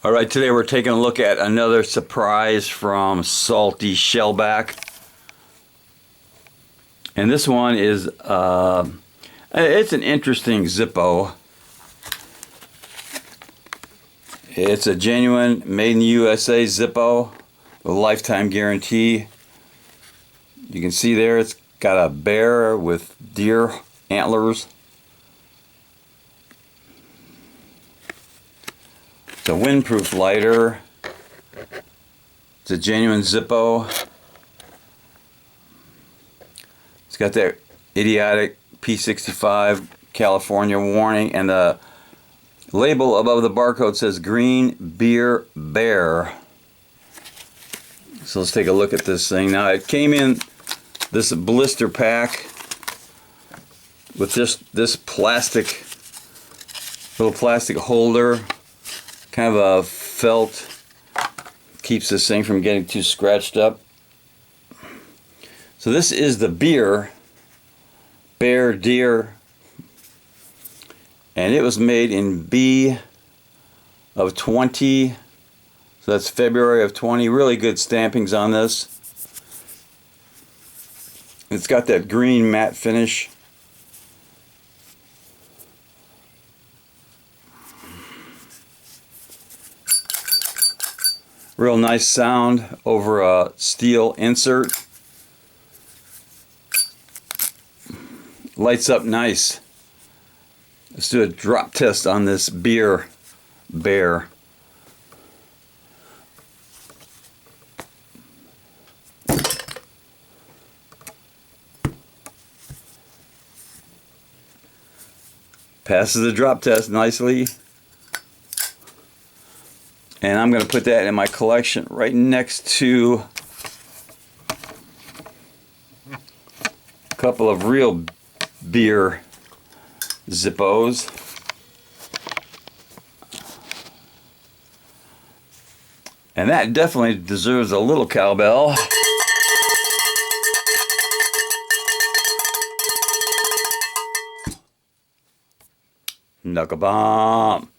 All right, today we're taking a look at another surprise from Salty Shellback. And this one is, it's an interesting Zippo. It's a genuine made in the USA Zippo with a lifetime guarantee. You can see there it's got a bear with deer antlers. It's a windproof lighter. It's a genuine Zippo. It's got that idiotic P65 California warning, and the label above the barcode says Green Beer Bear. So let's take a look at this thing. Now it came in this blister pack with this plastic, little plastic holder, kind of a felt, keeps this thing from getting too scratched up. So this is the Bear Deer, and it was made in B of 20, so that's February of 20. Really good stampings on this. It's got that green matte finish. Real nice sound over a steel insert. Lights up nice. Let's do a drop test on this Beer Bear. Passes the drop test nicely. And I'm going to put that in my collection right next to a couple of real beer Zippos. And that definitely deserves a little cowbell. Knuckle bomb.